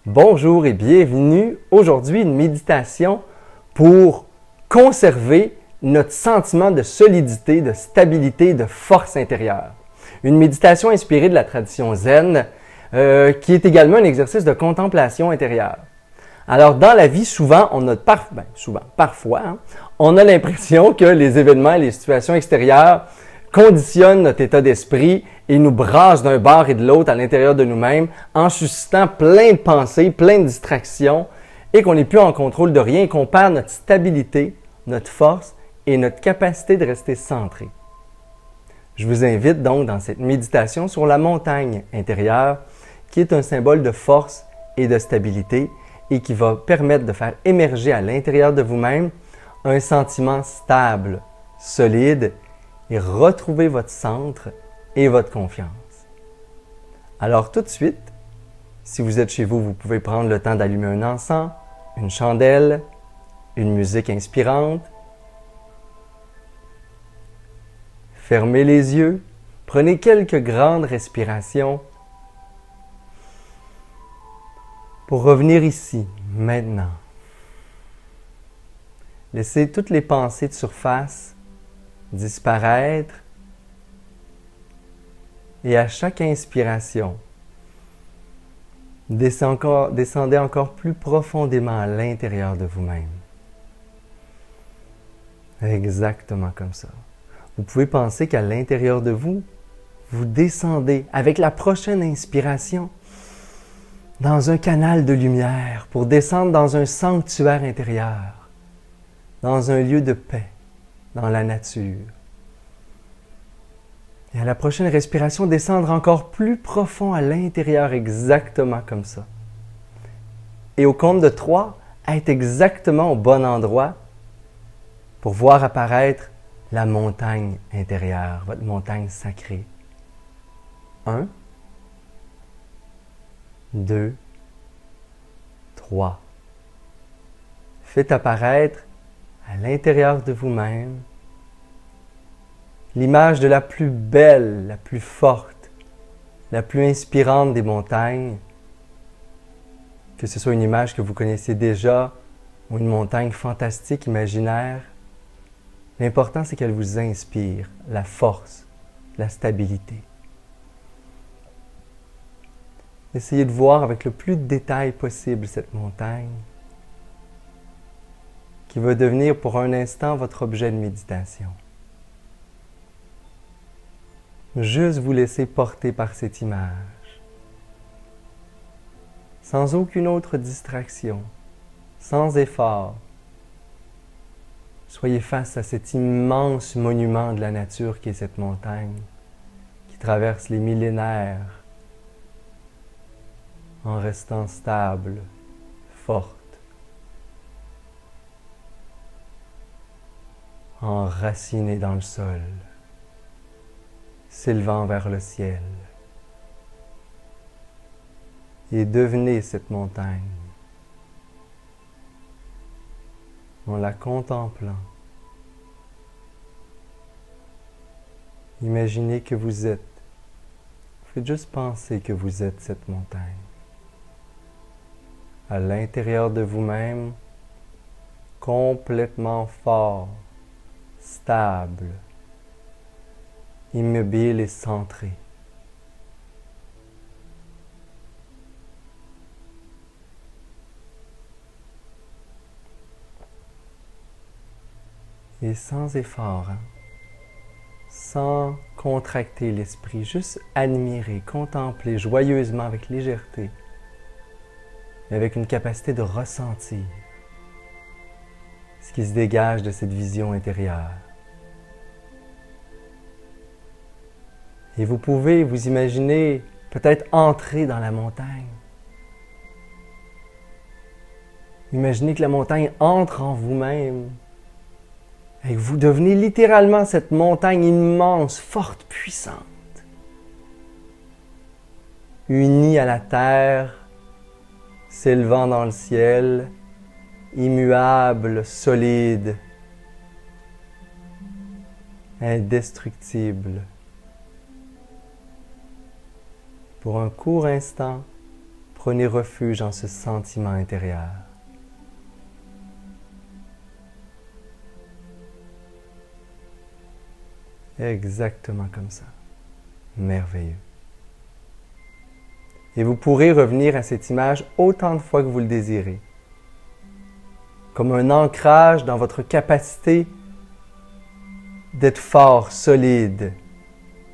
Bonjour et bienvenue. Aujourd'hui, une méditation pour conserver notre sentiment de solidité, de stabilité, de force intérieure. Une méditation inspirée de la tradition zen, qui est également un exercice de contemplation intérieure. Alors, dans la vie, souvent, parfois, on a l'impression que les événements et les situations extérieures conditionnent notre état d'esprit et nous brassent d'un bord et de l'autre à l'intérieur de nous-mêmes en suscitant plein de pensées, plein de distractions et qu'on n'est plus en contrôle de rien et qu'on perd notre stabilité, notre force et notre capacité de rester centré. Je vous invite donc dans cette méditation sur la montagne intérieure qui est un symbole de force et de stabilité et qui va permettre de faire émerger à l'intérieur de vous-même un sentiment stable, solide et retrouver votre centre et votre confiance. Alors tout de suite, si vous êtes chez vous, vous pouvez prendre le temps d'allumer un encens, une chandelle, une musique inspirante. Fermez les yeux, prenez quelques grandes respirations pour revenir ici, maintenant. Laissez toutes les pensées de surface disparaître et à chaque inspiration, descendez encore plus profondément à l'intérieur de vous-même. Exactement comme ça. Vous pouvez penser qu'à l'intérieur de vous, vous descendez avec la prochaine inspiration dans un canal de lumière pour descendre dans un sanctuaire intérieur, dans un lieu de paix, dans la nature. Et à la prochaine respiration, descendre encore plus profond à l'intérieur, exactement comme ça. Et au compte de 3, être exactement au bon endroit pour voir apparaître la montagne intérieure, votre montagne sacrée. 1, 2, 3. Faites apparaître à l'intérieur de vous-même l'image de la plus belle, la plus forte, la plus inspirante des montagnes, que ce soit une image que vous connaissez déjà ou une montagne fantastique, imaginaire. L'important, c'est qu'elle vous inspire la force, la stabilité. Essayez de voir avec le plus de détails possible cette montagne qui va devenir pour un instant votre objet de méditation. Juste vous laisser porter par cette image, sans aucune autre distraction, sans effort. Soyez face à cet immense monument de la nature qui est cette montagne, qui traverse les millénaires, en restant stable, forte, enracinée dans le sol, s'élevant vers le ciel. Et devenez cette montagne en la contemplant. Imaginez que vous êtes, faites juste penser que vous êtes cette montagne. À l'intérieur de vous-même, complètement fort, stable, immobile et centré. Et sans effort, sans contracter l'esprit, juste admirer, contempler joyeusement avec légèreté, mais avec une capacité de ressentir ce qui se dégage de cette vision intérieure. Et vous pouvez vous imaginer peut-être entrer dans la montagne. Imaginez que la montagne entre en vous-même et que vous devenez littéralement cette montagne immense, forte, puissante, unie à la terre, s'élevant dans le ciel, immuable, solide, indestructible. Pour un court instant, Prenez refuge en ce sentiment intérieur. Exactement comme ça. Merveilleux. Et vous pourrez revenir à cette image autant de fois que vous le désirez. Comme un ancrage dans votre capacité d'être fort, solide,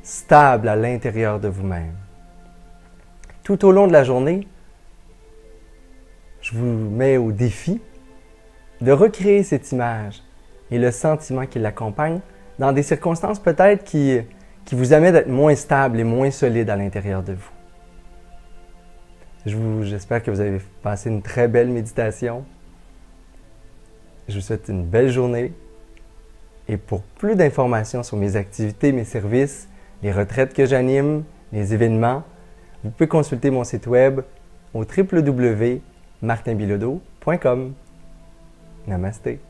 stable à l'intérieur de vous-même. Tout au long de la journée, je vous mets au défi de recréer cette image et le sentiment qui l'accompagne dans des circonstances peut-être qui vous amènent à être moins stable et moins solide à l'intérieur de vous. J'espère que vous avez passé une très belle méditation. Je vous souhaite une belle journée. Et pour plus d'informations sur mes activités, mes services, les retraites que j'anime, les événements, vous pouvez consulter mon site web au www.martinbilodeau.com. Namasté.